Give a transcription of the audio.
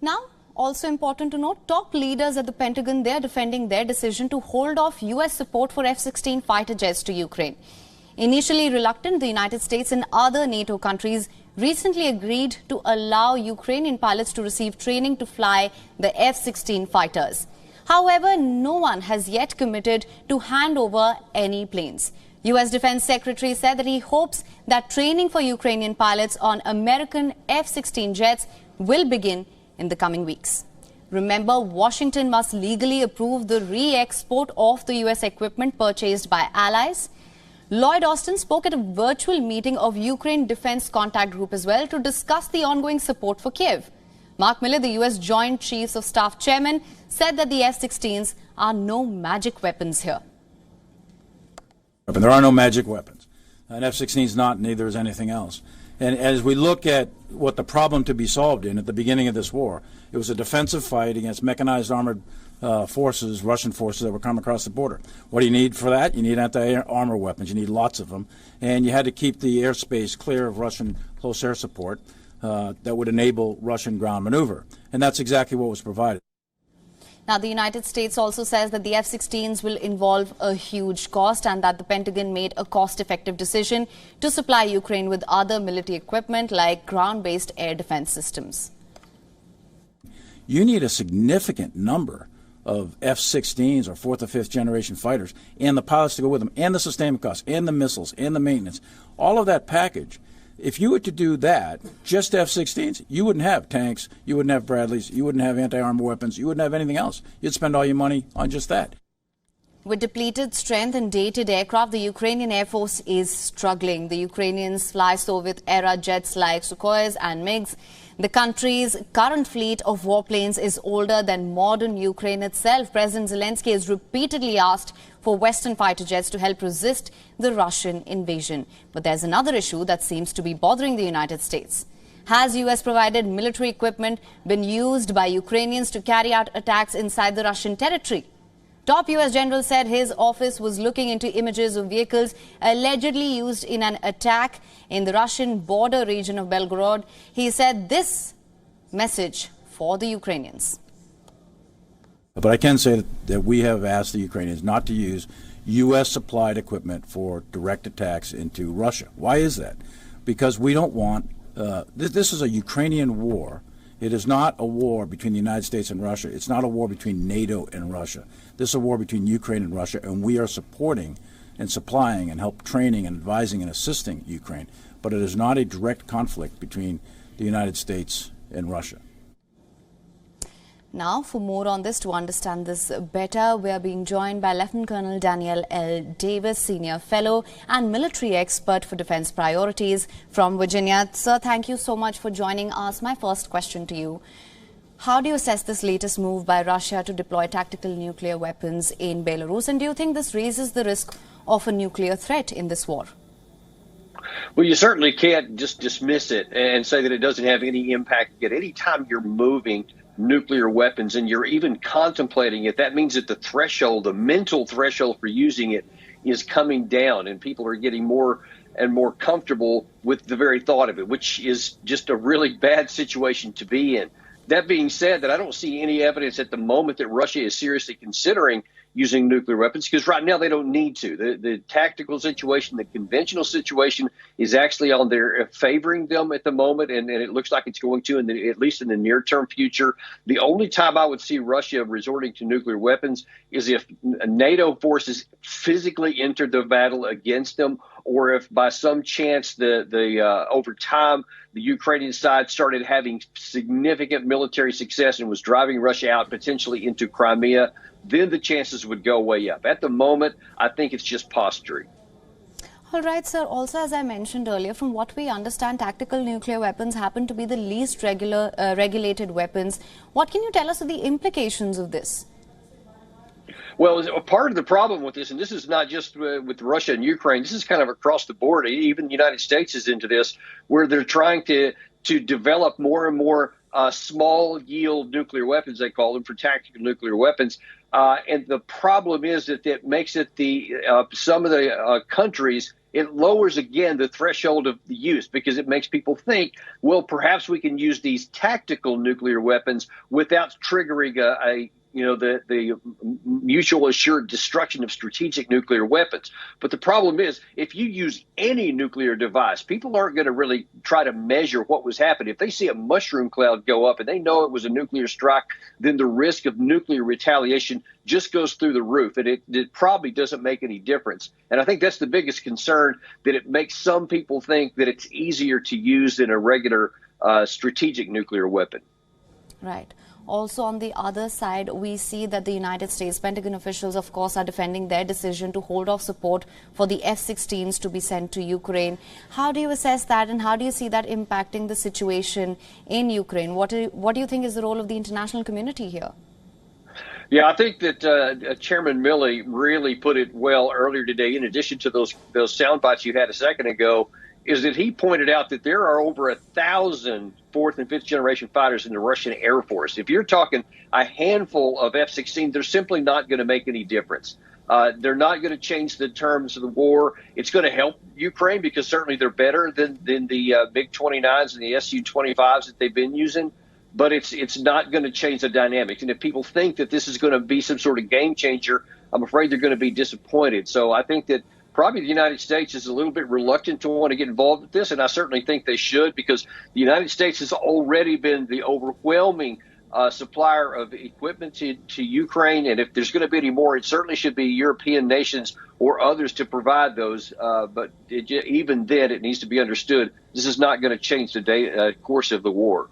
Now, also important to note, top leaders at the Pentagon, they are defending their decision to hold off U.S. support for F-16 fighter jets to Ukraine. Initially reluctant, the United States and other NATO countries recently agreed to allow Ukrainian pilots to receive training to fly the F-16 fighters. However, no one has yet committed to hand over any planes. U.S. Defense Secretary said that he hopes that training for Ukrainian pilots on American F-16 jets will begin in the coming weeks. Remember, Washington must legally approve the re-export of the U.S. equipment purchased by allies. Lloyd Austin spoke at a virtual meeting of Ukraine Defense Contact Group as well to discuss the ongoing support for Kiev. Mark Miller, the U.S. Joint Chiefs of Staff Chairman, said that the F-16s are no magic weapons here. There are no magic weapons. An F-16 is not, neither is anything else. And as we look at what the problem to be solved in at the beginning of this war, it was a defensive fight against mechanized armored forces, Russian forces that were coming across the border. What do you need for that? You need anti-armor weapons. You need lots of them. And you had to keep the airspace clear of Russian close air support that would enable Russian ground maneuver. And that's exactly what was provided. Now, the United States also says that the F-16s will involve a huge cost and that the Pentagon made a cost-effective decision to supply Ukraine with other military equipment like ground-based air defense systems. You need a significant number of F-16s or fourth or fifth generation fighters and the pilots to go with them and the sustainment costs and the missiles and the maintenance. All of that package. If you were to do that, just F-16s, you wouldn't have tanks, you wouldn't have Bradleys, you wouldn't have anti-armor weapons, you wouldn't have anything else. You'd spend all your money on just that. With depleted strength and dated aircraft, the Ukrainian Air Force is struggling. The Ukrainians fly Soviet-era jets like Sukhois and MiGs. The country's current fleet of warplanes is older than modern Ukraine itself. President Zelensky has repeatedly asked for Western fighter jets to help resist the Russian invasion. But there's another issue that seems to be bothering the United States. Has U.S.-provided military equipment been used by Ukrainians to carry out attacks inside the Russian territory? Top U.S. general said his office was looking into images of vehicles allegedly used in an attack in the Russian border region of Belgorod. He said this message for the Ukrainians. But I can say that we have asked the Ukrainians not to use U.S.-supplied equipment for direct attacks into Russia. Why is that? Because we don't want this is a Ukrainian war. It is not a war between the United States and Russia. It's not a war between NATO and Russia. This is a war between Ukraine and Russia, and we are supporting and supplying and help training and advising and assisting Ukraine. But it is not a direct conflict between the United States and Russia. Now, for more on this, to understand this better, we are being joined by Lieutenant Colonel Daniel L. Davis, Senior Fellow and Military Expert for Defense Priorities from Virginia. Sir, thank you so much for joining us. My first question to you, how do you assess this latest move by Russia to deploy tactical nuclear weapons in Belarus? And do you think this raises the risk of a nuclear threat in this war? Well, you certainly can't just dismiss it and say that it doesn't have any impact. Yet any time you're moving nuclear weapons and you're even contemplating it, that means that the threshold, the mental threshold for using it is coming down, and people are getting more and more comfortable with the very thought of it, which is just a really bad situation to be in. That being said, that I don't see any evidence at the moment that Russia is seriously considering using nuclear weapons, because right now they don't need to. The tactical situation, the conventional situation is actually on their favoring them at the moment, and it looks like it's going to, at least in the near-term future. The only time I would see Russia resorting to nuclear weapons is if NATO forces physically entered the battle against them, or if by some chance over time the Ukrainian side started having significant military success and was driving Russia out potentially into Crimea, then the chances would go way up. At the moment, I think it's just posturing. All right, sir. Also, as I mentioned earlier, from what we understand, tactical nuclear weapons happen to be the least regulated weapons. What can you tell us of the implications of this? Well, part of the problem with this, and this is not just with Russia and Ukraine, this is kind of across the board. Even the United States is into this, where they're trying to develop more and more small yield nuclear weapons, they call them, for tactical nuclear weapons. And the problem is that it makes it some of the countries, it lowers again the threshold of the use, because it makes people think, well, perhaps we can use these tactical nuclear weapons without triggering the mutual assured destruction of strategic nuclear weapons. But the problem is, if you use any nuclear device, people aren't going to really try to measure what was happening. If they see a mushroom cloud go up and they know it was a nuclear strike, then the risk of nuclear retaliation just goes through the roof, and it probably doesn't make any difference. And I think that's the biggest concern, that it makes some people think that it's easier to use than a regular strategic nuclear weapon. Right. Also, on the other side, we see that the United States Pentagon officials, of course, are defending their decision to hold off support for the F-16s to be sent to Ukraine. How do you assess that, and how do you see that impacting the situation in Ukraine? What do you think is the role of the international community here? Yeah, I think that Chairman Milley really put it well earlier today, in addition to those sound bites you had a second ago, is that he pointed out that there are over 1,000 fourth and fifth generation fighters in the Russian Air Force. If you're talking a handful of F-16, they're simply not going to make any difference. They're not going to change the terms of the war. It's going to help Ukraine, because certainly they're better than the MiG-29s and the Su-25s that they've been using. But it's not going to change the dynamics. And if people think that this is going to be some sort of game changer, I'm afraid they're going to be disappointed. So I think that probably the United States is a little bit reluctant to want to get involved with this, and I certainly think they should, because the United States has already been the overwhelming supplier of equipment to Ukraine, and if there's going to be any more, it certainly should be European nations or others to provide those. But even then, it needs to be understood, this is not going to change the course of the war.